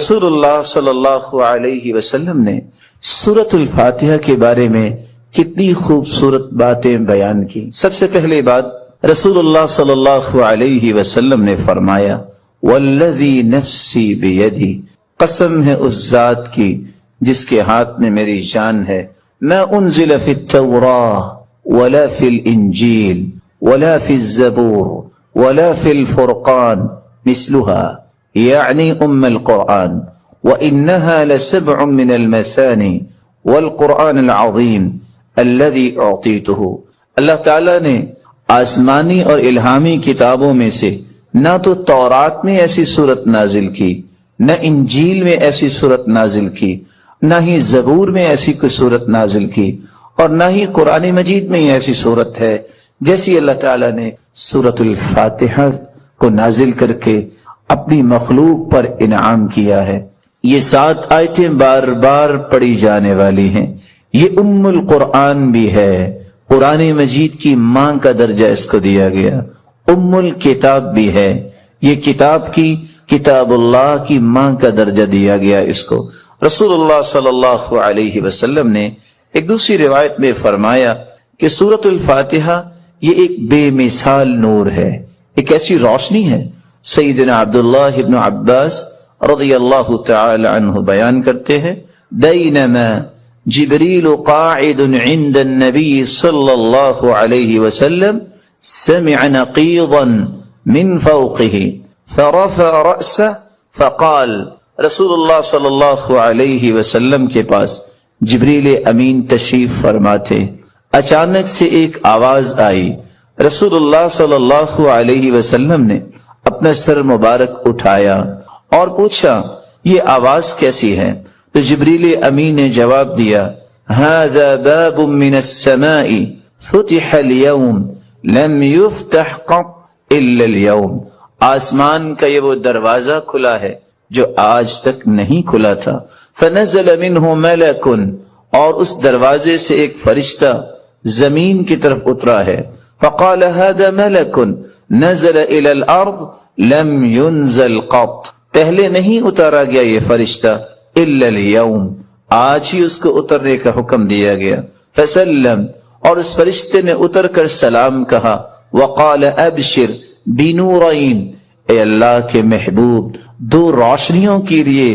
رسول اللہ صلی اللہ علیہ وسلم نے سورۃ الفاتحہ کے بارے میں کتنی خوبصورت باتیں بیان کی۔ سب سے پہلے بات رسول اللہ صلی اللہ علیہ وسلم نے فرمایا والذی نفسی بیدی، قسم ہے اس ذات کی جس کے ہاتھ میں میری جان ہے، ما انزل فی التوراہ ولا فی الانجیل ولا فی الزبور ولا فی الفرقان مثلها یعنی القرآن وإنها لسبع من المثانی والقرآن العظیم الذي اعطیته۔ اللہ تعالیٰ نے آسمانی اور الہامی کتابوں میں سے نہ تو تورات میں ایسی صورت نازل کی، نہ انجیل میں ایسی صورت نازل کی، نہ ہی زبور میں ایسی کوئی صورت نازل کی، اور نہ ہی قرآن مجید میں ایسی صورت ہے جیسی اللہ تعالیٰ نے سورۃ الفاتحہ کو نازل کر کے اپنی مخلوق پر انعام کیا ہے۔ یہ 7 آیتیں بار بار پڑھی جانے والی ہیں۔ یہ ام القرآن بھی ہے، قرآن مجید کی ماں کا درجہ اس کو دیا گیا، ام الکتاب بھی ہے، یہ کتاب اللہ کی ماں کا درجہ دیا گیا اس کو۔ رسول اللہ صلی اللہ علیہ وسلم نے ایک دوسری روایت میں فرمایا کہ سورۃ الفاتحہ یہ ایک بے مثال نور ہے، ایک ایسی روشنی ہے۔ سیدنا عبداللہ ابن عباس رضی اللہ تعالی عنہ بیان کرتے ہیں بینما جبریل قاعد عند النبی صلی اللہ علیہ وسلم سمع نقیضا من فوقه فرفع رأسه فقال، رسول اللہ صلی اللہ علیہ وسلم کے پاس جبریل امین تشریف فرما تھے، اچانک سے ایک آواز آئی۔ رسول اللہ صلی اللہ علیہ وسلم نے اپنا سر مبارک اٹھایا اور پوچھا یہ آواز کیسی ہے؟ تو جبریل امین نے جواب دیا هذا باب من السماء فتح اليوم لم يفتح قط الا اليوم، آسمان کا یہ وہ دروازہ کھلا ہے جو آج تک نہیں کھلا تھا۔ فنزل منه ملک، اور اس دروازے سے ایک فرشتہ زمین کی طرف اترا ہے۔ فقال هذا ملک نزل الى الارض لم ينزل قط، پہلے نہیں اتارا گیا یہ فرشتہ الا اليوم، آج ہی اس کو اترنے کا حکم دیا گیا۔ فسلم، اور اس فرشتے نے اتر کر سلام کہا۔ وقال ابشر بنورین، اے اللہ کے محبوب 2 روشنیوں کے لیے،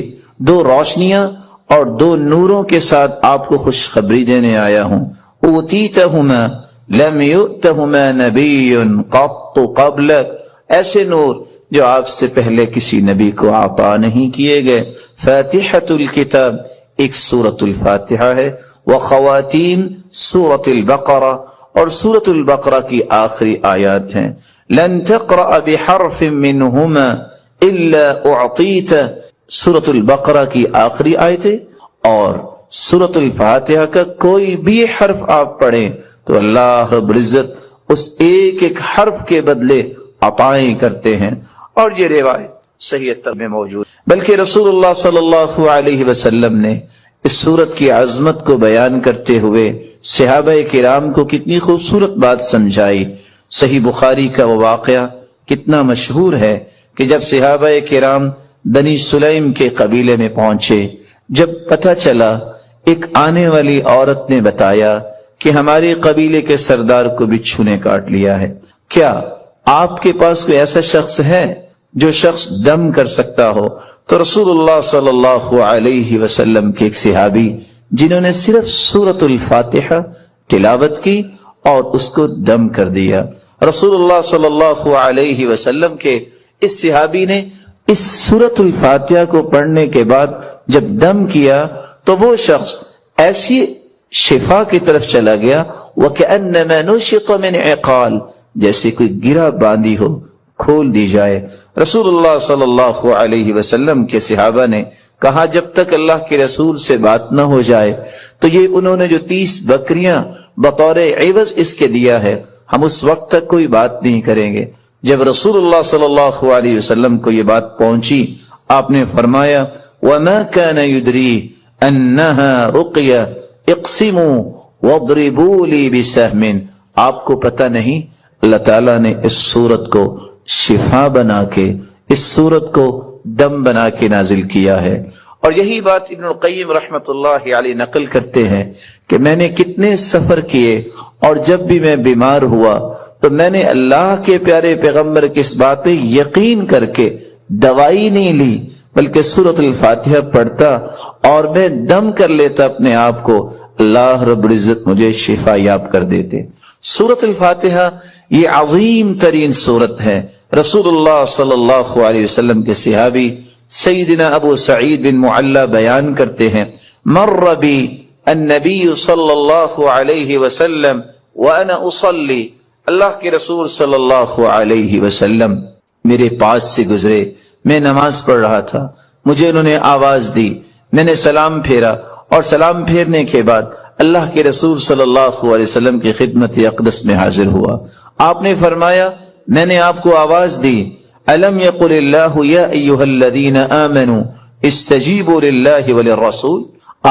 2 روشنیاں اور 2 نوروں کے ساتھ آپ کو خوشخبری دینے آیا ہوں۔ اوتیتہما لم یؤتہما نبی قط قبلک، ایسے نور جو آپ سے پہلے کسی نبی کو عطا نہیں کیے گئے۔ فاتحۃ الکتاب ایک سورۃ الفاتحہ ہے، وخواتیم سورۃ البقرہ، اور سورۃ البقرہ کی آخری آیات ہیں۔ لن تقرأ بحرف منہما الا اعطیت، سورۃ البقرہ کی آخری آیتیں اور سورۃ الفاتحہ کا کوئی بھی حرف آپ پڑھیں تو اللہ رب العزت اس ایک ایک حرف کے بدلے عطائیں کرتے ہیں، اور یہ روایت صحیح تر میں موجود، بلکہ رسول اللہ صلی اللہ علیہ وسلم نے اس سورت کی عظمت کو بیان کرتے ہوئے صحابہ کرام کو کتنی خوبصورت بات سمجھائی۔ صحیح بخاری کا وہ واقعہ کتنا مشہور ہے کہ جب صحابہ کرام بنی سلیم کے قبیلے میں پہنچے، جب پتہ چلا، ایک آنے والی عورت نے بتایا کہ ہمارے قبیلے کے سردار کو بچھو نے کاٹ لیا ہے، کیا آپ کے پاس کوئی ایسا شخص ہے جو شخص دم کر سکتا ہو؟ تو رسول اللہ صلی اللہ علیہ وسلم کے ایک صحابی جنہوں نے صرف سورۃ الفاتحہ تلاوت کی اور اس کو دم کر دیا، رسول اللہ صلی اللہ علیہ وسلم کے اس صحابی نے اس سورۃ الفاتحہ کو پڑھنے کے بعد جب دم کیا تو وہ شخص ایسی شفا کی طرف چلا گیا وَكَأَنَّمَا نُشِطَ مِنْ عِقَالٍ، جیسے کوئی گرہ باندھی ہو کھول دی جائے۔ رسول اللہ صلی اللہ علیہ وسلم کے صحابہ نے کہا جب تک اللہ کے رسول سے بات نہ ہو جائے تو یہ انہوں نے جو 30 بکریاں بطور عوض اس کے دیا ہے، ہم اس وقت تک کوئی بات نہیں کریں گے۔ جب رسول اللہ صلی اللہ علیہ وسلم کو یہ بات پہنچی، آپ نے فرمایا وَمَا كَانَ يُدْرِي أَنَّهَا رُقْيَ اقسموا وَاضْرِبُوا لِي بِسَهْمٍ، آپ کو پتہ نہیں اللہ تعالیٰ نے اس صورت کو شفا بنا کے، اس صورت کو دم بنا کے نازل کیا ہے۔ اور یہی بات ابن القیم رحمۃ اللہ علیہ نقل کرتے ہیں کہ میں نے کتنے سفر کیے اور جب بھی میں بیمار ہوا تو میں نے اللہ کے پیارے پیغمبر کی اس بات پہ یقین کر کے دوائی نہیں لی، بلکہ سورۃ الفاتحہ پڑھتا اور میں دم کر لیتا اپنے آپ کو، اللہ رب العزت مجھے شفا یاب کر دیتے۔ سورۃ الفاتحہ یہ عظیم ترین سورت ہے۔ رسول اللہ صلی اللہ علیہ وسلم کے صحابی سیدنا ابو سعید بن معلی بیان کرتے ہیں، مر بی النبی صلی اللہ علیہ وسلم وانا اصلی، اللہ کے رسول صلی اللہ علیہ وسلم میرے پاس سے گزرے، میں نماز پڑھ رہا تھا، مجھے انہوں نے آواز دی، میں نے سلام پھیرا اور سلام پھیرنے کے بعد اللہ کے رسول صلی اللہ علیہ وسلم کی خدمت اقدس میں حاضر ہوا۔ آپ نے فرمایا، میں نے آپ کو آواز دی، الم یقل اللہ یا ایھا الذین آمنوا استجیبوا للہ وللرسول،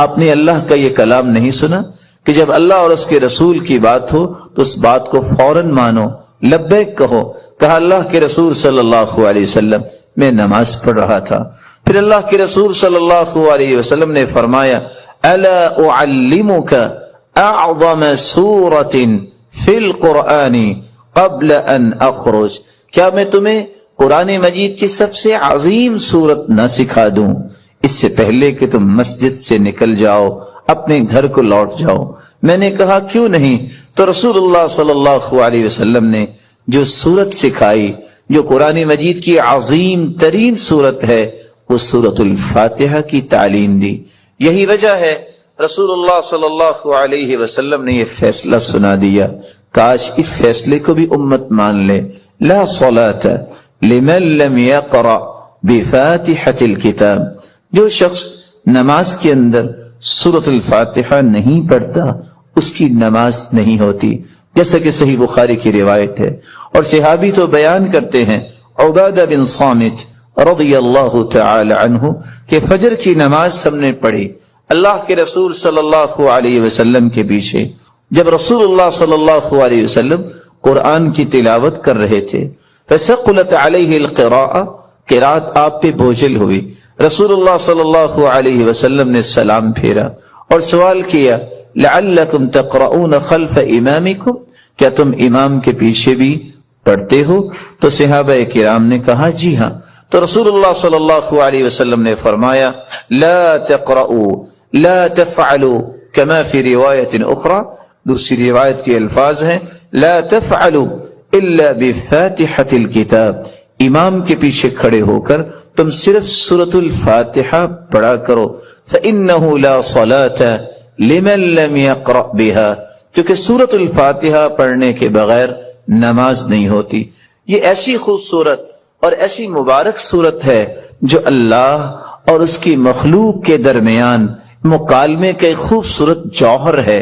آپ نے اللہ کا یہ کلام نہیں سنا کہ جب اللہ اور اس کے رسول کی بات ہو تو اس بات کو فوراً مانو، لبیک کہو۔ کہا اللہ کے رسول صلی اللہ علیہ وسلم میں نماز پڑھ رہا تھا۔ پھر اللہ کے رسول صلی اللہ علیہ وسلم نے فرمایا، الا اعلمک اعظم سورۃ فی القرآن قبل ان اخرج، کیا میں تمہیں قرآن مجید کی سب سے عظیم سورت نہ سکھا دوں اس سے پہلے کہ تم مسجد سے نکل جاؤ، اپنے گھر کو لوٹ جاؤ؟ میں نے کہا کیوں نہیں؟ تو رسول اللہ صلی اللہ علیہ وسلم نے جو سورت سکھائی، جو قرآن مجید کی عظیم ترین سورت ہے، وہ سورۃ الفاتحہ کی تعلیم دی۔ یہی وجہ ہے رسول اللہ صلی اللہ علیہ وسلم نے یہ فیصلہ سنا دیا، کاش اس فیصلے کو بھی امت مان لے، لا صلاۃ لمن لم یقرأ بفاتحۃ الکتاب، جو شخص نماز کے اندر سورۃ الفاتحہ نہیں پڑھتا اس کی نماز نہیں ہوتی، جیسا کہ صحیح بخاری کی روایت ہے۔ اور صحابی تو بیان کرتے ہیں، عبادہ بن صامت رضی اللہ تعالی عنہ کہ فجر کی نماز ہم نے پڑھی اللہ کے رسول صلی اللہ علیہ وسلم کے پیچھے، جب رسول اللہ صلی اللہ علیہ وسلم قرآن کی تلاوت کر رہے تھے، فثقلت علیہ القراءۃ، قرات آپ پہ بوجھل ہوئی، رسول اللہ صلی اللہ علیہ وسلم نے سلام پھیرا اور سوال کیا، لعلکم تقرؤون خلف امامکم، کیا تم امام کے پیچھے بھی پڑھتے ہو؟ تو صحابہ کرام نے کہا جی ہاں۔ تو رسول اللہ صلی اللہ علیہ وسلم نے فرمایا، لا تقرؤوا لا تفعلوا كما في روایت اخرى، دوسری روایت کے الفاظ ہیں، لا تفعلوا الا بفاتحة الكتاب، امام کے پیچھے کھڑے ہو کر تم صرف سورۃ الفاتحہ پڑھا کرو، فإنه لا صلاة لمن لم يقرأ بها، کیونکہ سورۃ الفاتحہ پڑھنے کے بغیر نماز نہیں ہوتی۔ یہ ایسی خوبصورت اور ایسی مبارک صورت ہے جو اللہ اور اس کی مخلوق کے درمیان مکالمے کا ایک خوبصورت جوہر ہے،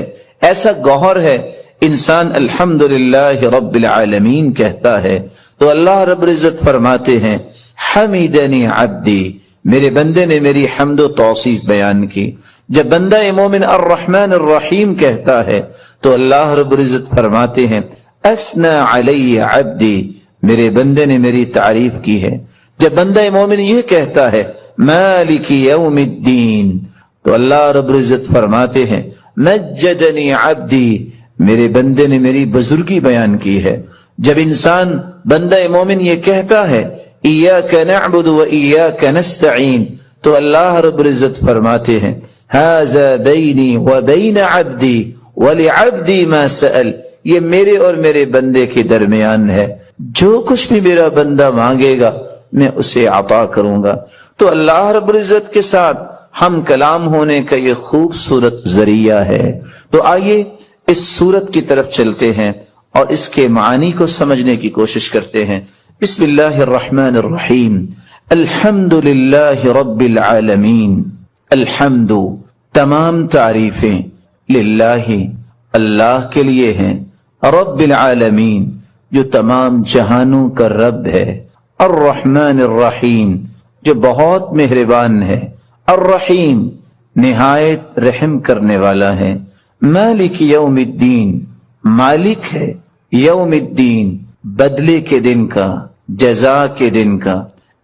ایسا گوہر ہے، انسان الحمدللہ رب العالمین کہتا ہے تو اللہ رب العزت فرماتے ہیں، حمیدنی عبدی، میرے بندے نے میری حمد و توصیف بیان کی۔ جب بندہ مومن الرحمن الرحیم کہتا ہے تو اللہ رب العزت فرماتے ہیں، اثنى علی عبدی، میرے بندے نے میری تعریف کی ہے۔ جب بندہ مومن یہ کہتا ہے، مالک یوم الدین، تو اللہ رب العزت فرماتے ہیں، مجدنی عبدی، میرے بندے نے میری بزرگی بیان کی ہے۔ جب انسان بندہ مومن یہ کہتا ہے، ایاک نعبد و ایاک نستعین، تو اللہ رب العزت فرماتے ہیں، ھذا بینی و بین عبدی ولعبدی ما سأل، یہ میرے اور میرے بندے کے درمیان ہے، جو کچھ بھی میرا بندہ مانگے گا میں اسے عطا کروں گا۔ تو اللہ رب العزت کے ساتھ ہم کلام ہونے کا یہ خوبصورت ذریعہ ہے۔ تو آئیے اس سورت کی طرف چلتے ہیں اور اس کے معانی کو سمجھنے کی کوشش کرتے ہیں۔ بسم اللہ الرحمن الرحیم، الحمد للہ رب العالمین، الحمد، تمام تعریفیں، للہ، اللہ کے لیے ہیں، رب العالمین، جو تمام جہانوں کا رب ہے، الرحمن الرحیم، جو بہت مہربان ہے، الرحیم، نہایت رحم کرنے والا ہے، مالک یوم الدین، مالک ہے یوم الدین، بدلے کے دن کا، جزا کے دن کا،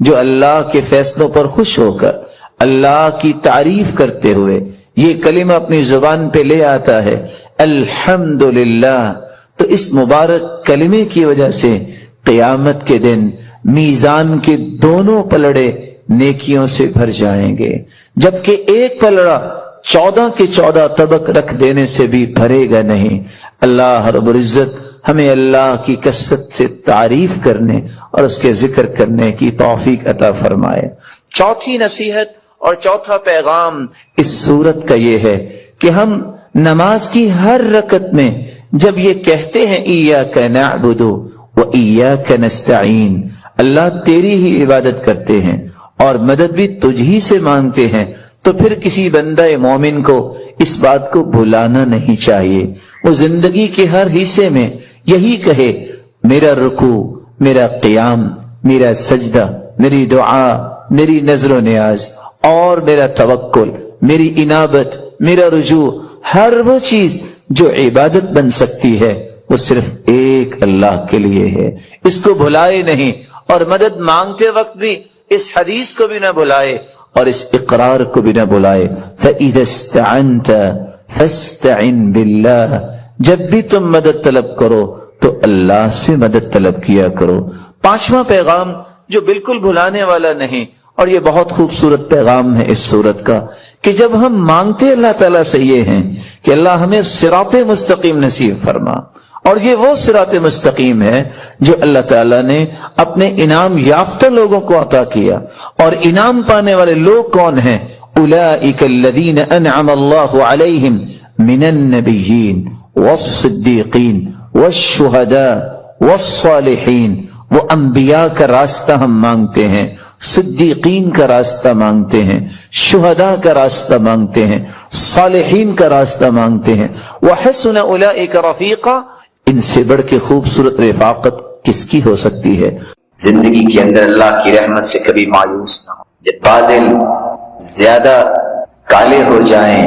جو اللہ کے فیصلوں پر خوش ہو کر اللہ کی تعریف کرتے ہوئے یہ کلمہ اپنی زبان پہ لے آتا ہے الحمدللہ، تو اس مبارک کلمے کی وجہ سے قیامت کے دن میزان کے دونوں پلڑے نیکیوں سے بھر جائیں گے، جبکہ ایک پلڑا 14 کے 14 طبق رکھ دینے سے بھی بھرے گا نہیں۔ اللہ رب العزت ہمیں اللہ کی کثرت سے تعریف کرنے اور اس کے ذکر کرنے کی توفیق عطا فرمائے۔ چوتھی نصیحت اور چوتھا پیغام اس سورت کا یہ ہے کہ ہم نماز کی ہر رکعت میں جب یہ کہتے ہیں ایاک نعبد و ایاک نستعین، اللہ تیری ہی عبادت کرتے ہیں اور مدد بھی تجھ ہی سے مانگتے ہیں، تو پھر کسی بندہ مومن کو اس بات کو بھلانا نہیں چاہیے۔ وہ زندگی کے ہر حصے میں یہی کہے میرا رکوع، میرا قیام، میرا سجدہ، میری دعا، میری نظر و نیاز اور میرا توکل، میری انابت، میرا رجوع، ہر وہ چیز جو عبادت بن سکتی ہے وہ صرف ایک اللہ کے لیے ہے، اس کو بھلائے نہیں، اور مدد مانگتے وقت بھی اس حدیث کو بھی نہ بھلائے اور اس اقرار کو بھی نہ بھلائے فَإِذَا اسْتَعَنْتَ فَاسْتَعِنْ بِاللَّهِ، جب بھی تم مدد طلب کرو تو اللہ سے مدد طلب کیا کرو۔ پانچواں پیغام جو بالکل بھلانے والا نہیں، اور یہ بہت خوبصورت پیغام ہے اس سورت کا، کہ جب ہم مانگتے اللہ تعالیٰ سے یہ ہیں کہ اللہ ہمیں صراط مستقیم نصیب فرما، اور یہ وہ صراط مستقیم ہے جو اللہ تعالیٰ نے اپنے انعام یافتہ لوگوں کو عطا کیا، اور انعام پانے والے لوگ کون ہیں؟ اولئک الذین انعم اللہ علیہم من النبیین والصدیقین والشہداء والصالحین۔ وہ انبیاء کا راستہ ہم مانگتے ہیں، صدیقین کا راستہ مانگتے ہیں، شہداء کا راستہ مانگتے ہیں، صالحین کا راستہ مانگتے ہیں۔ وحسن اولئک رفیقا، ان سے بڑھ کے خوبصورت رفاقت کس کی ہو سکتی ہے؟ زندگی کے اندر اللہ کی رحمت سے کبھی مایوس نہ ہو۔ جب بادل زیادہ کالے ہو جائیں،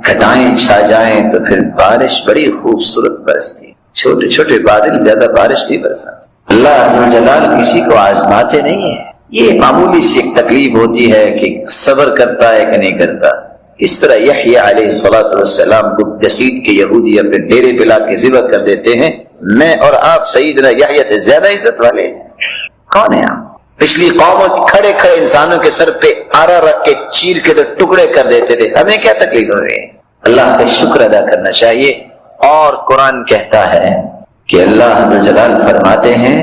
گھٹائیں چھا جائیں، تو پھر بارش بڑی خوبصورت برستی۔ چھوٹے چھوٹے بادل زیادہ بارش نہیں برساتے۔ اللہ عز و جلال کسی کو آزماتے نہیں ہے۔ یہ معمولی سی ایک تکلیف ہوتی ہے کہ صبر کرتا ہے کہ نہیں کرتا۔ اس طرح یحییٰ علیہ السلام کو گھسیٹ کے یہودی اپنے ڈیرے پہ لا کے ذبح کر دیتے ہیں۔ میں اور آپ سیدنا یحییٰ سے زیادہ عزت والے ہیں؟ کون ہیں آپ؟ پچھلی قوموں کھڑے کھڑے انسانوں کے سر پہ آرا رکھ کے چیر کے تو ٹکڑے کر دیتے تھے، ہمیں کیا تکلیف ہو رہی ہے؟ اللہ کا شکر ادا کرنا چاہیے۔ اور قرآن کہتا ہے کہ اللہ عز و جلال فرماتے ہیں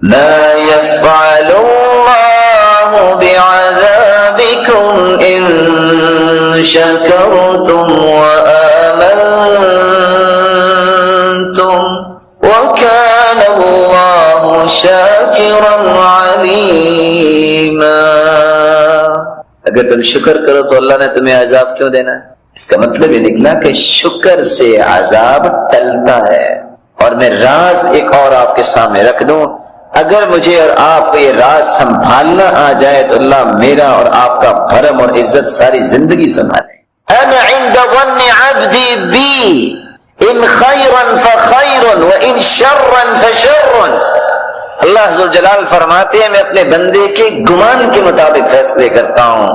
ما يفعل اللہ بعذابکم ان شکرتم وآمنتم وکان اللہ شاکرا علیما۔ اگر تم شکر کرو تو اللہ نے تمہیں عذاب کیوں دینا ہے؟ اس کا مطلب یہ نکلا کہ شکر سے عذاب ٹلتا ہے۔ اور میں راز ایک اور آپ کے سامنے رکھ دوں، اگر مجھے اور آپ کو یہ راز سنبھالنا آ جائے تو اللہ میرا اور آپ کا بھرم اور عزت ساری زندگی سنبھالے۔ انا عند ظن عبدی بی ان خیرا فخیر وان شرا فشر۔ اللہ عز و جلال فرماتے ہیں میں اپنے بندے کے گمان کے مطابق فیصلے کرتا ہوں،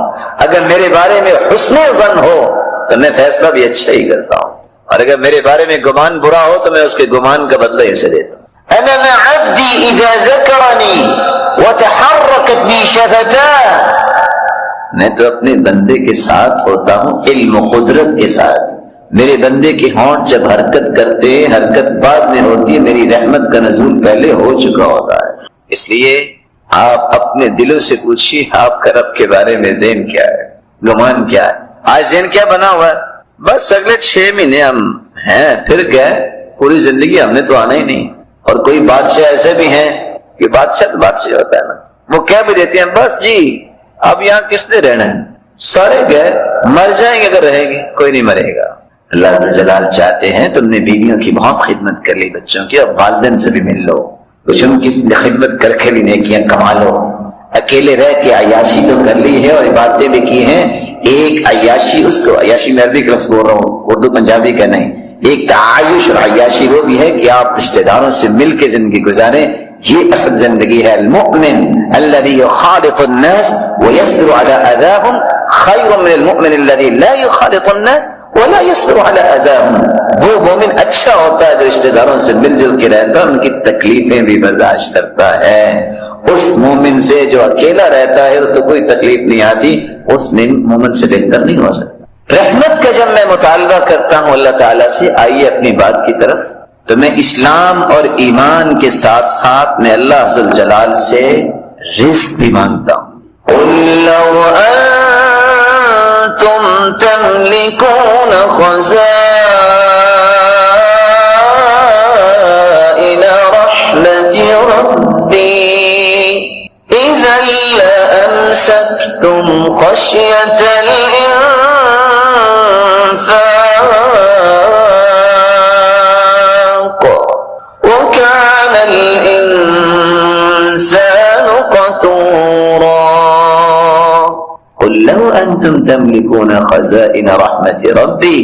اگر میرے بارے میں حسن ظن ہو تو میں فیصلہ بھی اچھا ہی کرتا ہوں، اور اگر میرے بارے میں گمان برا ہو تو میں اس کے گمان کا بدلہ اسے دیتا ہوں۔ انا مع عبدی اذا ذکرنی وتحرکت بی شفتاه، میں تو اپنے بندے کے ساتھ ہوتا ہوں علم و قدرت کے ساتھ۔ میرے بندے کے ہونٹ جب حرکت کرتے ہیں، حرکت بعد میں ہوتی ہے، میری رحمت کا نزول پہلے ہو چکا ہوتا ہے۔ اس لیے آپ اپنے دلوں سے پوچھیے آپ کا رب کے بارے میں ذہن کیا ہے، گمان کیا ہے؟ آج ذہن کیا بنا ہوا ہے؟ بس اگلے 6 مہینے ہم ہیں، پھر کیا ہے؟ پوری زندگی ہم نے تو آنا ہی نہیں۔ اور کوئی بادشاہ ایسے بھی ہیں کہ بادشاہ تو بادشاہ ہوتا ہے نا، وہ کیا بھی دیتے ہیں، بس جی اب یہاں کس نے رہنا ہے، سارے گئے، مر جائیں گے، اگر رہیں گے کوئی نہیں مرے گا۔ اللہ عز و جلال چاہتے ہیں تم نے بیویوں کی بہت خدمت کر لی، بچوں کی، اب والدین سے بھی مل لو، کچھ ان کی خدمت کر کے بھی نیکیاں کما لو۔ اکیلے رہ کے عیاشی تو کر لی ہے اور عبادتیں بھی کی ہیں۔ ایک عیاشی، اس کو عیاشی میں عربی لفظ بول رہا ہوں، اردو پنجابی کا نہیں، ایک تعایش اور عیاشی وہ بھی ہے کہ آپ رشتہ داروں سے مل کے زندگی گزاریں، یہ اصل زندگی ہے. المؤمن الذي يخالط الناس ويصبر على اذاهم خير من المؤمن الذي لا يخالط الناس ولا يصبر على اذاهم. وہ مومن اچھا ہوتا ہے جو رشتہ داروں سے مل جل کے رہتا ہے, ان کی تکلیفیں بھی برداشت کرتا ہے. اس مومن سے جو اکیلا رہتا ہے, اس کو کوئی تکلیف نہیں آتی, اس مومن سے بہتر نہیں ہو سکتا. رحمت کا جب میں مطالبہ کرتا ہوں اللہ تعالیٰ سے, آئیے اپنی بات کی طرف, تو میں اسلام اور ایمان کے ساتھ ساتھ میں اللہ ذوالجلال سے رزق بھی مانگتا ہوں. قُلْ لَوْ أَنْتُمْ تَمْلِكُونَ خَزَائِنَ رَحْمَةِ رَبِّي إِذًا لَأَمْسَكْتُمْ خَشْيَةَ الْإِنفَاقِ وَكَانَ الْإِنسَانُ قَتُورًا. قُلْ لَوْ أَنْتُمْ تَمْلِكُونَ خَزَائِنَ رَحْمَةِ رَبِّي,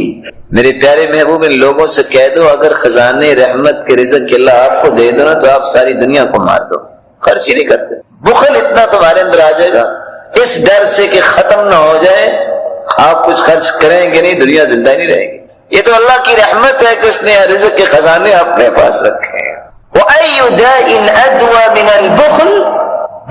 میرے پیارے محبوب ان لوگوں سے کہہ دو اگر خزانے رحمت کے رزق کے اللہ آپ کو دے دو نا تو آپ ساری دنیا کو مار دو, خرچ ہی نہیں کرتے. بخل اتنا تمہارے اندر آ جائے گا اس ڈر سے کہ ختم نہ ہو جائے, آپ کچھ خرچ کریں گے نہیں, دنیا زندہ نہیں رہے گی. یہ تو اللہ کی رحمت ہے کہ اس نے رزق کے خزانے اپنے پاس رکھے ہیں. وَأَيُّ دَاءٍ أَدْوَى مِنَ الْبُخْلِ,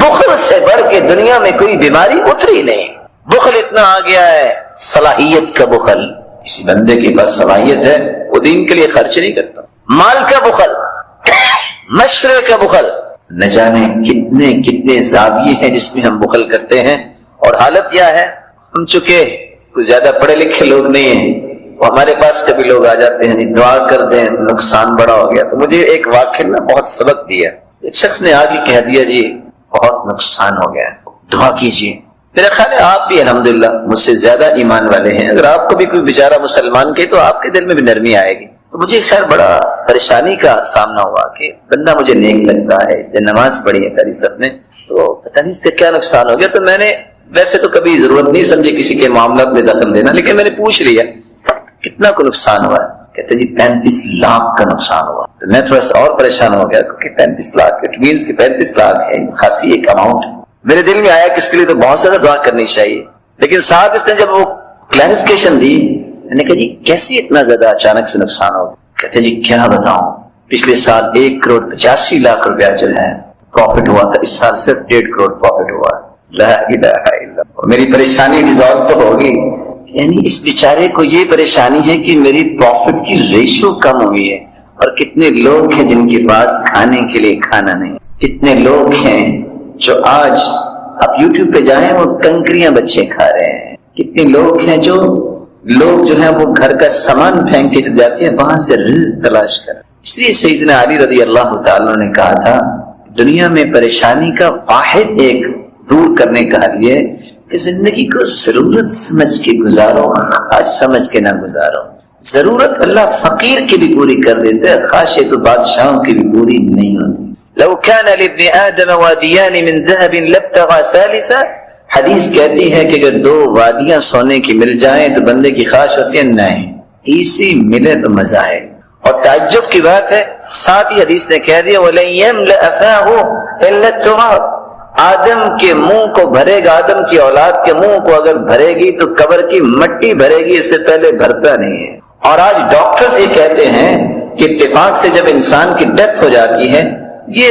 بخل سے بڑھ کے دنیا میں کوئی بیماری اتری نہیں. بخل اتنا آ گیا ہے, صلاحیت کا بخل, کسی بندے کے پاس صلاحیت ہے وہ دین کے لیے خرچ نہیں کرتا. مال کا بخل, مشورے کا بخل, نہ جانے کتنے کتنے زاویے ہیں جس میں ہم بخل کرتے ہیں. اور حالت یہ ہے, ہم چکے کچھ زیادہ پڑھے لکھے لوگ نہیں ہیں, وہ ہمارے پاس کبھی لوگ آ جاتے ہیں دعا کر دیں نقصان بڑا ہو گیا. تو مجھے ایک واقعہ نے بہت سبق دیا. ایک شخص نے آ کے کہہ دیا جی بہت نقصان ہو گیا, دعا کیجیے. میرا خیال ہے آپ بھی الحمدللہ مجھ سے زیادہ ایمان والے ہیں, اگر آپ کو بھی کوئی بیچارہ مسلمان کے تو آپ کے دل میں بھی نرمی آئے گی. تو مجھے خیر بڑا پریشانی کا سامنا ہوا کہ بندہ مجھے نیک لگتا ہے, اس نے نماز پڑھی ہے کری سب نے, تو پتہ نہیں اس کا کیا نقصان ہو گیا. تو میں نے ویسے تو کبھی ضرورت نہیں سمجھی کسی کے معاملات میں دخل دینا, لیکن میں نے پوچھ لیا کتنا کو نقصان ہوا ہے. کہتے جی 35 لاکھ کا نقصان ہوا. تو میں تھوڑا سا اور پریشان ہو گیا کیونکہ 35 لاکھ اٹ مینس کہ 35 لاکھ ہے خاصی ایک اماؤنٹ. میرے دل میں آیا کہ اس کے لیے تو بہت زیادہ دعا کرنی چاہیے, لیکن ساتھ اس نے جب وہ کلیریفیکیشن دی, میں نے کہا جی کیسے اتنا زیادہ اچانک سے نقصان ہو گیا. کہتے جی کیا بتاؤں, پچھلے سال 1,85,00,000 روپیہ جو ہے پروفٹ ہوا تھا, اس سال صرف 1.5 کروڑ پروفٹ ہوا. لا الہ الا اللہ. میری پریشانی ریزالو تو ہوگی, یعنی اس بیچارے کو یہ پریشانی ہے کہ میری پروفٹ کی ریشو کم ہوئی ہے. اور کتنے لوگ ہیں جن کے پاس کھانے کے لیے کھانا نہیں, کتنے لوگ ہیں جو آج آپ یوٹیوب پہ جائیں وہ کنکریاں بچے کھا رہے ہیں, کتنے لوگ ہیں جو ہیں وہ گھر کا سامان پھینک کے جاتے ہیں وہاں سے رزق تلاش کر. اس لیے سیدنا علی رضی اللہ تعالیٰ نے کہا تھا دنیا میں پریشانی کا واحد ایک دور کرنے کا حل یہ کہ زندگی کو ضرورت سمجھ کے گزارو, خواہش سمجھ کے نہ گزارو. ضرورت اللہ فقیر کی بھی پوری کر دیتے ہے, خواہشیں تو بادشاہوں کی بھی پوری نہیں ہوتی. لو كان لابن آدم واديان من ذهب لابتغى ثالثا, حدیث کہتی ہے کہ اگر 2 وادیاں سونے کی مل جائیں تو بندے کی خواہش ہوتی ہے نہیں تیسری ملے تو مزہ آئے. اور تعجب کی بات ہے ساتھ ہی حدیث نے کہہ دیا وَلَن يَمْلَأَ فَاهُ إِلَّا التُّرَابُ, آدم کے منہ کو بھرے گا, آدم کی اولاد کے منہ کو اگر بھرے گی تو قبر کی مٹی بھرے گی, اس سے پہلے بھرتا نہیں ہے. اور آج ڈاکٹرز یہ کہتے ہیں کہ اتفاق سے جب انسان کی ڈیتھ ہو جاتی ہے یہ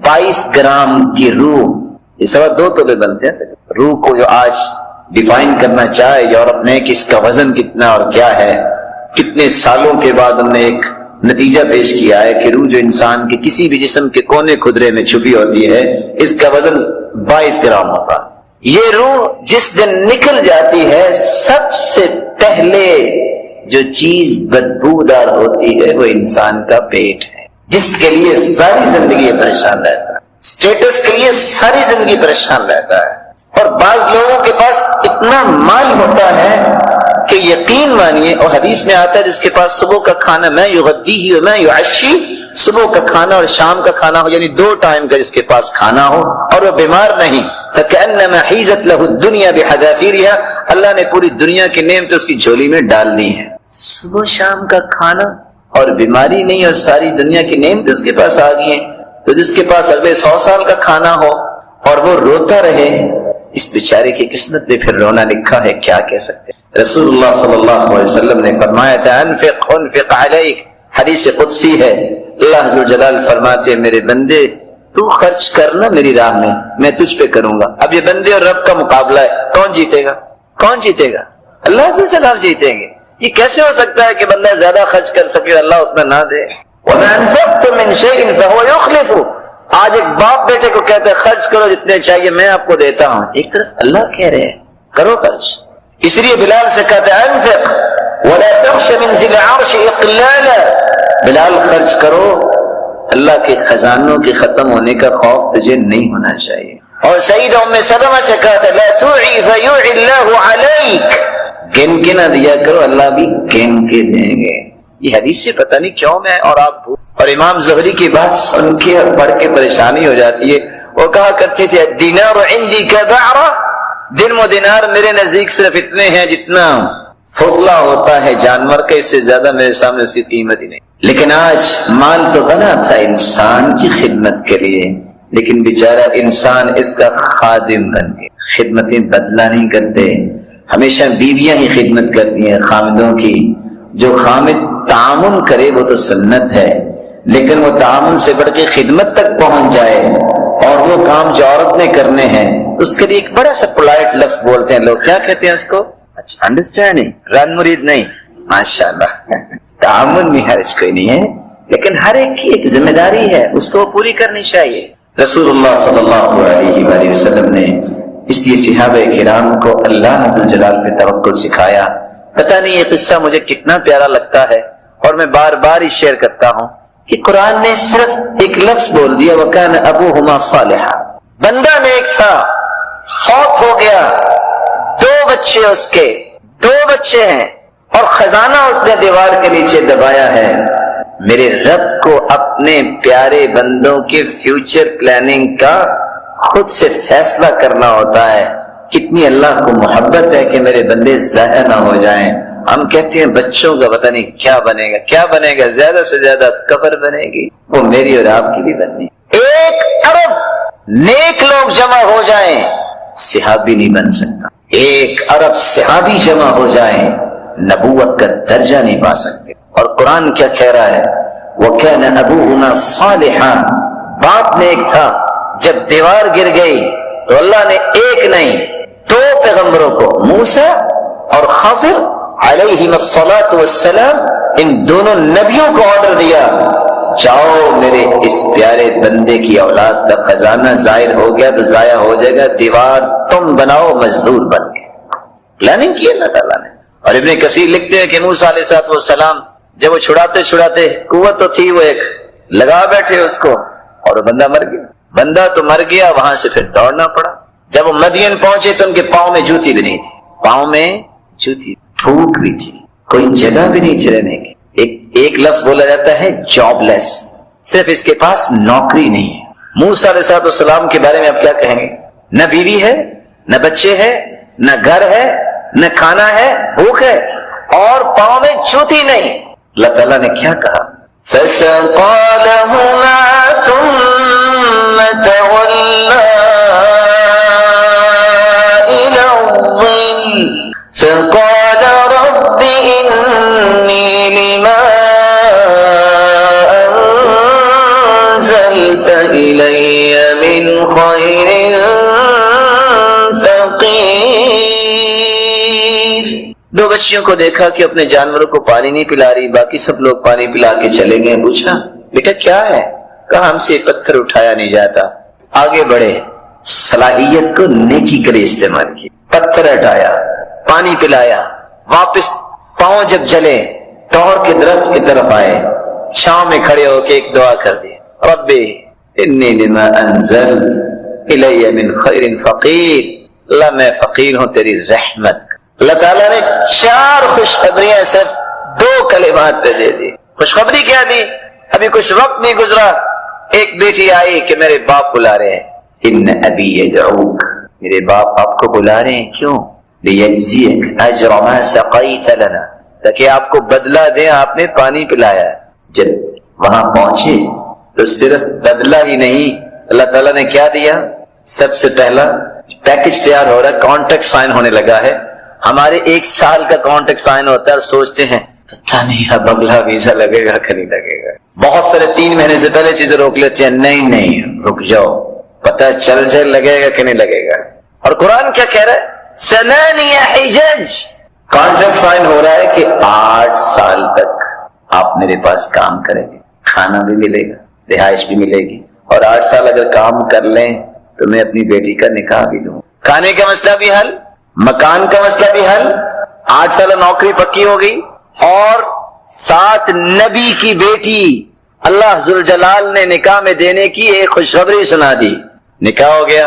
22 گرام کی روح, یہ 2.25 تولے بنتے ہیں. روح کو جو آج ڈیفائن کرنا چاہے یورپ نے کہ اس کا وزن کتنا اور کیا ہے, کتنے سالوں کے بعد ہم نے ایک نتیجہ پیش کیا ہے کہ روح جو انسان کے کسی بھی جسم کے کونے خدرے میں چھپی ہوتی ہے اس کا وزن 22 گرام ہوتا. یہ روح جس دن نکل جاتی ہے سب سے پہلے جو چیز بدبودار ہوتی ہے وہ انسان کا پیٹ ہے, جس کے لیے ساری زندگی پریشان رہتا ہے, اسٹیٹس کے لیے ساری زندگی پریشان رہتا ہے. اور بعض لوگوں کے پاس اتنا مال ہوتا ہے کہ یقین مانیے, اور حدیث میں آتا ہے جس کے پاس صبح کا کھانا میں یغدیہ و میں یعشی, صبح کا کھانا اور شام کا کھانا ہو, یعنی 2 ٹائم کا جس کے پاس کھانا ہو اور وہ بیمار نہیں, فَكَأَنَّمَا حِيزَتْ لَهُ الدُّنْيَا بِحَذَافِيرِهَا, اللہ نے پوری دنیا کی نعمت اس کی جھولی میں ڈال دی ہے. صبح شام کا کھانا اور بیماری نہیں اور ساری دنیا کی نعمت اس کے پاس آ گئی ہیں. تو جس کے پاس اگلے 100 سال کا کھانا ہو اور وہ روتا رہے، اس بیچارے کی قسمت میں پھر رونا لکھا ہے، کیا کہہ سکتے ہیں۔ رسول اللہ صلی اللہ علیہ وسلم نے فرمایا تھا انفق علیک، حدیث قدسی ہے، اللہ عز و جلال فرماتے ہیں میرے بندے تو خرچ کرنا میری راہ میں تجھ پہ کروں گا۔ اب یہ بندے اور رب کا مقابلہ ہے، کون جیتے گا؟ کون جیتے گا؟ اللہ عز و جلال جیتیں گے۔ یہ کیسے ہو سکتا ہے کہ بندہ زیادہ خرچ کر سکے اللہ اتنا نہ دے؟ وَمَا أَنفَقْتُم مِّن شَيْءٍ فَهُوَ يُخْلِفُهُ، آج ایک باپ بیٹے کو کہتے ہیں خرچ کرو جتنے چاہیے میں آپ کو دیتا ہوں، ایک طرف اللہ کہہ رہے ہیں کرو خرچ۔ اس لیے بلال سے کہتے ہیں انفق وَلَا تَخْشَ مِن ذِي الْعَرْشِ إِقْلَالًا، بلال خرچ کرو، اللہ کے خزانوں کے ختم ہونے کا خوف تجھے نہیں ہونا چاہیے۔ اور سیدہ ام سلمہ سے کہا تھا لا توعی فیوعی اللہ علیک، گن کے نہ دیا کرو اللہ بھی گن کے دیں گے۔ یہ حدیث سے پتہ نہیں کیوں میں اور آپ اور امام زہری کی بات سن کے اور پڑھ کے پریشانی ہو جاتی ہے۔ وہ کہا کرتے تھے الدینار عندی کبعرہ، درم و دینار میرے نزدیک صرف اتنے ہیں جتنا فضلہ ہوتا ہے جانور کا، اس سے زیادہ میرے سامنے اس کی قیمت ہی نہیں۔ لیکن آج مال تو بنا تھا انسان کی خدمت کے لیے، لیکن بیچارہ انسان اس کا خادم بن گیا، خدمتیں بدلہ نہیں کرتے، ہمیشہ بیویاں ہی خدمت کرتی ہیں خامدوں کی۔ جو خامد تعامن کرے وہ تو سنت ہے، لیکن وہ تعامن سے بڑھ کے خدمت تک پہنچ جائے اور وہ کام جو عورت نے کرنے ہیں اس کے لیے ایک بڑا سا پولائٹ لفظ بولتے ہیں لوگ، کیا کہتے ہیں اس کو؟ اچھا انڈرسٹینڈنگ، رن مرید نہیں، ماشاءاللہ تعامن میں حرج کوئی نہیں ہے، لیکن ہر ایک کی ایک ذمہ داری ہے، اس کو پوری کرنی چاہیے۔ رسول اللہ صلی اللہ علیہ وآلہ وسلم نے اس لیے صحابہ کرام کو اللہ عز و جلال پہ توکل سکھایا۔ پتہ نہیں یہ قصہ مجھے کتنا پیارا لگتا ہے اور میں بار بار ہی شیئر کرتا ہوں کہ قرآن نے صرف ایک لفظ بول دیا وَكَانَ أَبُوهُمَا صَالِحًا، بندہ نیک تھا، فوت ہو گیا، 2 بچے اس کے 2 بچے ہیں اور خزانہ اس نے دیوار کے نیچے دبایا ہے۔ میرے رب کو اپنے پیارے بندوں کے فیوچر پلاننگ کا خود سے فیصلہ کرنا ہوتا ہے۔ کتنی اللہ کو محبت ہے کہ میرے بندے ضائع نہ ہو جائیں۔ ہم کہتے ہیں بچوں کا پتہ نہیں کیا بنے گا، کیا بنے گا، زیادہ سے زیادہ قبر بنے گی، وہ میری اور آپ کی بھی بننی۔ 1 ارب نیک لوگ جمع ہو جائیں صحابی نہیں بن سکتا، 1 ارب صحابی جمع ہو جائیں نبوت کا درجہ نہیں پا سکتے۔ اور قرآن کیا کہہ رہا ہے وَكَانَ أَبُوهُمَا صَالِحًا، باپ نیک تھا، جب دیوار گر گئی تو اللہ نے 1 نہیں 2 پیغمبروں کو، موسیٰ اور خضر علیہم الصلاۃ والسلام، ان دونوں نبیوں کو آرڈر دیا جاؤ میرے اس پیارے بندے کی اولاد کا خزانہ ظاہر ہو گیا تو ضائع ہو جائے گا، دیوار تم بناؤ مزدور بن کے۔ پلاننگ کی اللہ تعالیٰ نے۔ اور ابن کثیر لکھتے ہیں کہ موسیٰ علیہ السلام جب وہ چھڑاتے قوت تو تھی، وہ ایک لگا بیٹھے اس کو اور وہ بندہ مر گیا۔ بندہ تو مر گیا، وہاں سے پھر دوڑنا پڑا۔ جب وہ مدین پہنچے تو ان کے پاؤں میں جوتی بھی نہیں تھی، پاؤں میں جوتی، بھوک بھی تھی، کوئی جگہ بھی نہیں تھی رہنے کی۔ ایک لفظ بولا جاتا ہے جاب لیس، صرف اس کے پاس نوکری نہیں ہے۔ موسیٰ علیہ السلام کے بارے میں آپ کیا کہیں گے؟ نہ بیوی ہے، نہ بچے ہے، نہ گھر ہے، نہ کھانا ہے، بھوک ہے اور پاؤں میں جوتی نہیں۔ اللہ تعالیٰ نے کیا کہا فَسَقَى لَهُمَا ثُمَّ تَوَلَّى إِلَى الظِّلِّ فَقَالَ رَبِّ إِنِّي لِمَا أَنزَلْتَ إِلَيَّ مِنْ خَيْرٍ دو بچیوں کو دیکھا کہ اپنے جانوروں کو پانی نہیں پلا رہی، باقی سب لوگ پانی پلا کے چلے گئے۔ پوچھا بیٹا کیا ہے؟ کہا ہم سے پتھر اٹھایا نہیں جاتا۔ آگے بڑھے، صلاحیت کو نیکی کے لیے استعمال کی، پتھر ہٹایا، پانی پلایا، واپس پاؤں جب جلے توڑ کے درخت کی طرف آئے، چھاؤں میں کھڑے ہو کے ایک دعا کر دی ربی انی لما انزلت الی من خیر فقیر، اللہ میں فقیر ہوں تیری رحمت۔ اللہ تعالیٰ نے 4 خوشخبریاں صرف 2 کلمات پہ دے دی۔ خوشخبری کیا دی؟ ابھی کچھ وقت نہیں گزرا، ایک بیٹی آئی کہ میرے باپ بلا رہے ہیں، ان ابی یدعوک، میرے باپ آپ کو بلا رہے ہیں، کیوں؟ لیجزیک اجر ما سقیت لنا، تاکہ آپ کو بدلہ دیں، آپ نے پانی پلایا۔ جب وہاں پہنچے تو صرف بدلہ ہی نہیں، اللہ تعالیٰ نے کیا دیا؟ سب سے پہلا پیکج تیار ہو رہا ہے، کانٹریکٹ سائن ہونے لگا ہے۔ ہمارے 1 سال کا کانٹریکٹ سائن ہوتا ہے اور سوچتے ہیں پتہ نہیں اب اگلا ویزا لگے گا کہ نہیں لگے گا۔ بہت سارے 3 مہینے سے پہلے چیزیں روک لیتے ہیں، نہیں رک جاؤ، پتہ چل جائے لگے گا کہ نہیں لگے گا۔ اور قرآن کیا کہہ رہا ہے؟ 8 حجج، کانٹریکٹ سائن ہو رہا ہے کہ 8 سال تک آپ میرے پاس کام کریں گے، کھانا بھی ملے گا، رہائش بھی ملے گی، اور 8 سال اگر کام کر لیں تو میں اپنی بیٹی کا نکاح بھی دوں، کھانے کا مسئلہ بھی حل، مکان کا مسئلہ بھی حل، 8 سال نوکری پکی ہو گئی، اور ساتھ نبی کی بیٹی اللہ ذوالجلال نے نکاح میں دینے کی ایک خوشخبری سنا دی، نکاح ہو گیا۔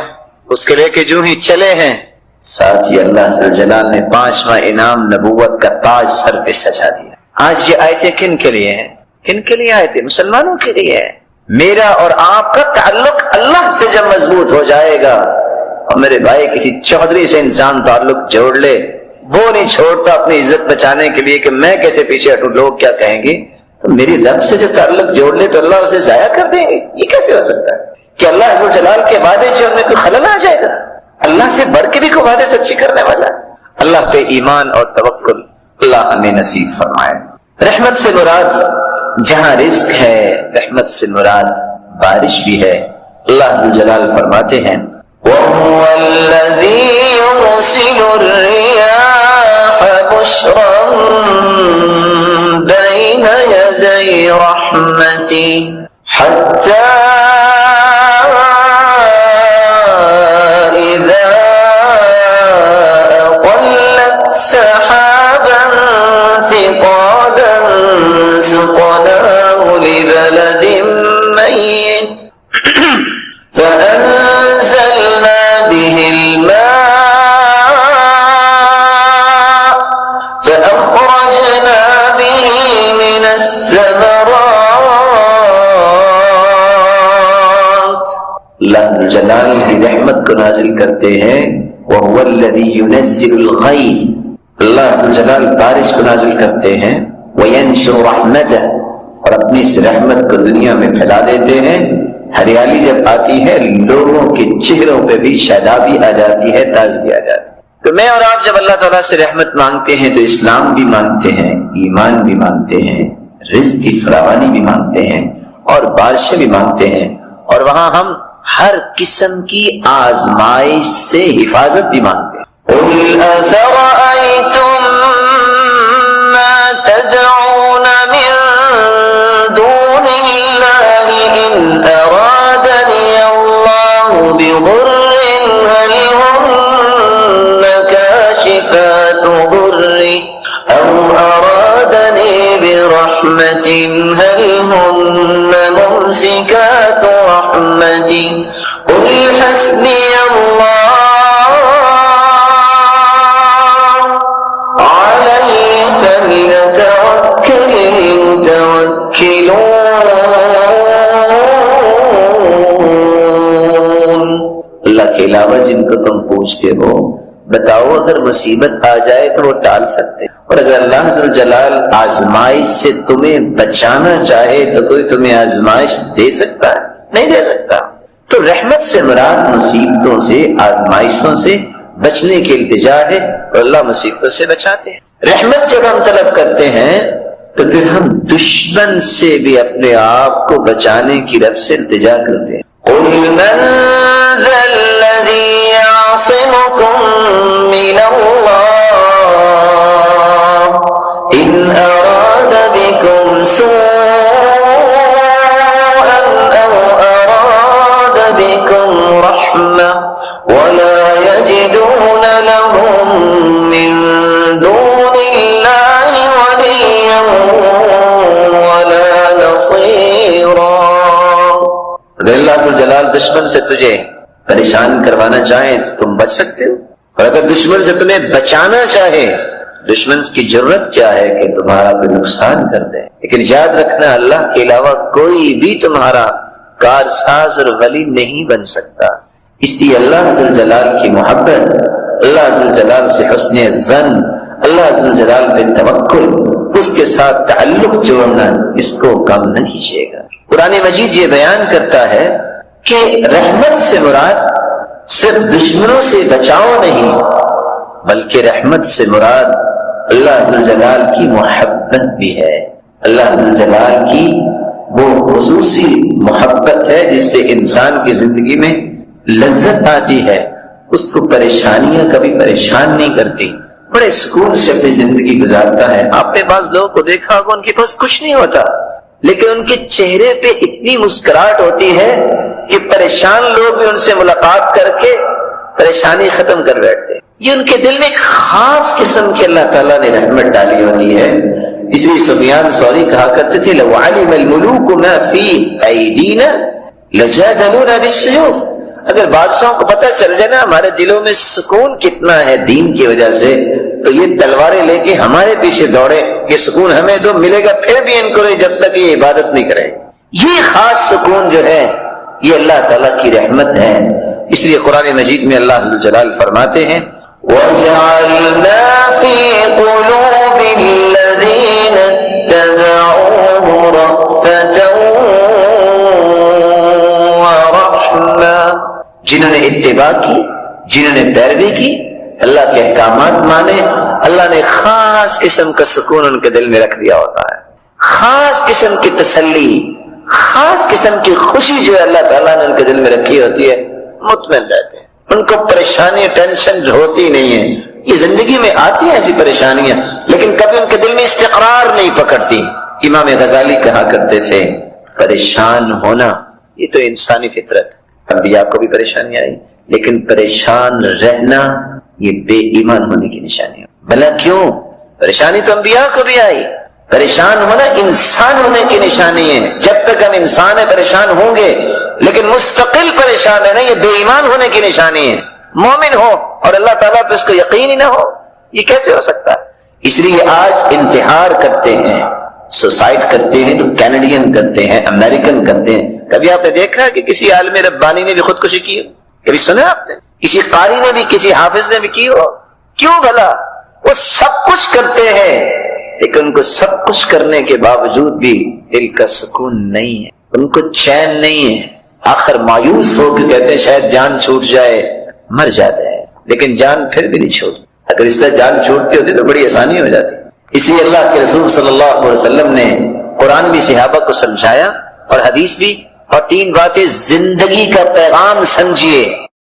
اس کے لے کے جو ہی چلے ہیں، ساتھ ہی اللہ ذوالجلال نے 5واں انعام نبوت کا تاج سر پہ سجا دیا۔ آج یہ آیتیں کن کے لیے ہیں؟ کن کے لیے آیتیں؟ مسلمانوں کے لیے ہے۔ میرا اور آپ کا تعلق اللہ سے جب مضبوط ہو جائے گا، اور میرے بھائی کسی چودھری سے انسان تعلق جوڑ لے، وہ نہیں چھوڑتا اپنی عزت بچانے کے لیے کہ میں کیسے پیچھے ہٹوں، لوگ کیا کہیں گے، تو میری رب سے جو تعلق جوڑ لے تو اللہ اسے ضائع کر دیں گے؟ یہ کیسے ہو سکتا ہے کہ اللہ عز و جلال کے وعدے جو ان میں کوئی خلل آ جائے گا؟ اللہ سے بڑھ کے بھی کوئی وعدے سچی کرنے والا ہے؟ اللہ پہ ایمان اور توکل اللہ ہمیں نصیب فرمائے۔ رحمت سے مراد جہاں رزق ہے، رحمت سے مراد بارش بھی ہے۔ اللہ عز و جلال فرماتے ہیں وَهُوَ الَّذِي يُرْسِلُ الرِّيَاحَ بُشْرًا بَيْنَ يَدَيْ رَحْمَتِهِ حَتَّى إِذَا أَقَلَّتْ سَحَابًا ثِقَالًا سُقْنَاهُ لِبَلَدٍ مَّيِّتٍ فأنزلنا به الماء فأخرجنا به من الثمرات۔ اللہ ذو الجلال کی رحمت کو نازل کرتے ہیں، وهو الذي ينزل الغيث، اللہ ذو الجلال بارش کو نازل کرتے ہیں، وينشر رحمته، اور اپنی اس رحمت کو دنیا میں پھیلا دیتے ہیں۔ ہریالی جب آتی ہے لوگوں کے چہروں پہ بھی شادابی آ جاتی ہے، تازگی آ جاتی ہے۔ تو میں اور آپ جب اللہ تعالیٰ سے رحمت مانگتے ہیں تو اسلام بھی مانگتے ہیں، ایمان بھی مانگتے ہیں، رزق کی فراوانی بھی مانگتے ہیں، اور بارشیں بھی مانگتے ہیں، اور وہاں ہم ہر قسم کی آزمائش سے حفاظت بھی مانگتے ہیں۔ قُلْ أَفَرَأَيْتُم مَّا تَدْعُونَ مِن دُونِ اللَّهِ إِنْ أَرَادَنِيَ اللَّهُ بِضُرٍّ هَلْ هُنَّ كَاشِفَاتُ ضُرِّهِ أَوْ أَرَادَنِي بِرَحْمَةٍ هَلْ هُنَّ مُمْسِكَاتُ رَحْمَتِهِ قُلْ حَسْبِيَ اللَّهُ عَلَيْهِ فَلْيَتَوَكَّلِ الْمُتَوَكِّلُونَ۔ اللہ کے علاوہ جن کو تم پوچھتے ہو، بتاؤ اگر مصیبت آ جائے تو وہ ٹال سکتے، اور اگر اللہ عز و جلال آزمائش سے تمہیں بچانا چاہے تو کوئی تمہیں آزمائش دے سکتا ہے؟ نہیں دے سکتا۔ تو رحمت سے مراد مصیبتوں سے، آزمائشوں سے بچنے کی التجا ہے، اور اللہ مصیبتوں سے بچاتے ہیں۔ رحمت جب ہم طلب کرتے ہیں تو پھر ہم دشمن سے بھی اپنے آپ کو بچانے کی رب سے التجا کرتے ہیں۔ قُلْ مَنْ ذَا الَّذِي يَعْصِمُكُم مِّنَ اللَّهِ إِنْ أَرَادَ بِكُمْ سُوءًا أَوْ أَرَادَ بِكُمْ رَحْمَةً وَلَا يَجِدُونَ لَهُم مِّن دُونِ اللَّهِ وَلِيًّا وَلَا نَصِيرًا۔ اگر اللہ ذو الجلال دشمن سے تجھے پریشان کروانا چاہیں تو تم بچ سکتے ہو، اور اگر دشمن سے تمہیں بچانا چاہے، دشمن کی جرت کیا ہے کہ تمہارا کوئی نقصان کر دے۔ لیکن یاد رکھنا اللہ کے علاوہ کوئی بھی تمہارا کارساز اور ولی نہیں بن سکتا۔ اس لیے اللہ عز و جلال کی محبت، اللہ عز و جلال سے حسن ظن، اللہ عز و جلال پہ توکل، اس کے ساتھ تعلق جوڑنا اس کو کم نہیں کیجیے گا۔ قرآن مجید یہ بیان کرتا ہے کہ رحمت سے مراد صرف دشمنوں سے بچاؤ نہیں، بلکہ رحمت سے مراد اللہ ذوالجلال کی محبت بھی ہے۔ اللہ ذوالجلال کی وہ خصوصی محبت ہے جس سے انسان کی زندگی میں لذت آتی ہے، اس کو پریشانیاں کبھی پریشان نہیں کرتی، بڑے سکون سے اپنی زندگی گزارتا ہے۔ آپ نے بعض لوگوں کو دیکھا ہوگا ان کے پاس کچھ نہیں ہوتا، لیکن ان کے چہرے پہ اتنی مسکراہٹ ہوتی ہے کہ پریشان لوگ بھی ان سے ملاقات کر کے پریشانی ختم کر بیٹھتے ہیں۔ یہ ان کے دل میں ایک خاص قسم کی اللہ تعالیٰ نے رحمت ڈالی ہوتی ہے۔ اس لیے سفیان ثوری کہا کرتے تھے لو علم الملوک ما فی ایدینا لجادلونا بالسیوف، اگر بادشاہوں کو پتہ چل جائے نا ہمارے دلوں میں سکون کتنا ہے دین کی وجہ سے، تو یہ تلواریں لے کے ہمارے پیچھے دوڑے، یہ سکون ہمیں تو ملے گا پھر بھی ان کو نہیں جب تک یہ عبادت نہیں کرے۔ یہ خاص سکون جو ہے یہ اللہ تعالیٰ کی رحمت ہے۔ اس لیے قرآن مجید میں اللہ عز و جلال فرماتے ہیں وَجَعَلْنَا فِي قُلُوبِ الَّذِينَ اتَّبَعُوهُ رَأْفَةً وَرَحْمَةً، جنہوں نے اتباع کی، جنہوں نے پیروی کی، اللہ کے احکامات مانے، اللہ نے خاص قسم کا سکون ان کے دل میں رکھ دیا ہوتا ہے، خاص قسم کی تسلی، خاص قسم کی خوشی جو ہے اللہ تعالیٰ نے ان کے دل میں رکھی ہوتی ہے، مطمئن رہتے ہیں، ان کو پریشانی ٹینشن ہوتی نہیں ہے۔ یہ زندگی میں آتی ہیں ایسی پریشانیاں لیکن کبھی ان کے دل میں استقرار نہیں پکڑتی۔ امام غزالی کہا کرتے تھے پریشان ہونا یہ تو انسانی فطرت ہے، انبیاء کو بھی پریشانی آئی، لیکن پریشان رہنا یہ بے ایمان ہونے کی نشانی ہے۔ بھلا کیوں؟ پریشانی تو انبیاء کو بھی آئی، پریشان ہونا انسان ہونے کی نشانی ہے۔ جب تک ہم انسان ہیں پریشان ہوں گے، لیکن مستقل پریشان ہے نا یہ بے ایمان ہونے کی نشانی ہے۔ مومن ہو اور اللہ تعالیٰ پہ اس کو یقین ہی نہ ہو، یہ کیسے ہو سکتا ہے؟ اس لیے آج انتحار کرتے ہیں، سوسائڈ کرتے ہیں تو کینیڈین کرتے ہیں، امریکن کرتے ہیں۔ کبھی آپ نے دیکھا کہ کسی عالم ربانی نے بھی خودکشی کی ہو؟ کبھی سنا آپ نے کسی قاری نے بھی، کسی حافظ نے بھی کی ہو؟ کیوں بھلا؟ وہ سب کچھ کرتے ہیں لیکن ان کو سب کچھ کرنے کے باوجود بھی دل کا سکون نہیں ہے، ان کو چین نہیں ہے، آخر مایوس ہو کے کہتے ہیں شاید جان چھوٹ جائے، مر جاتا ہے، لیکن جان پھر بھی نہیں چھوٹتی۔ اگر اس طرح جان چھوٹتی ہوتی تو بڑی آسانی ہو جاتی۔ اس لیے اللہ کے رسول صلی اللہ علیہ وسلم نے قرآن بھی صحابہ کو سمجھایا اور حدیث بھی، اور تین باتیں زندگی کا پیغام سمجھیے۔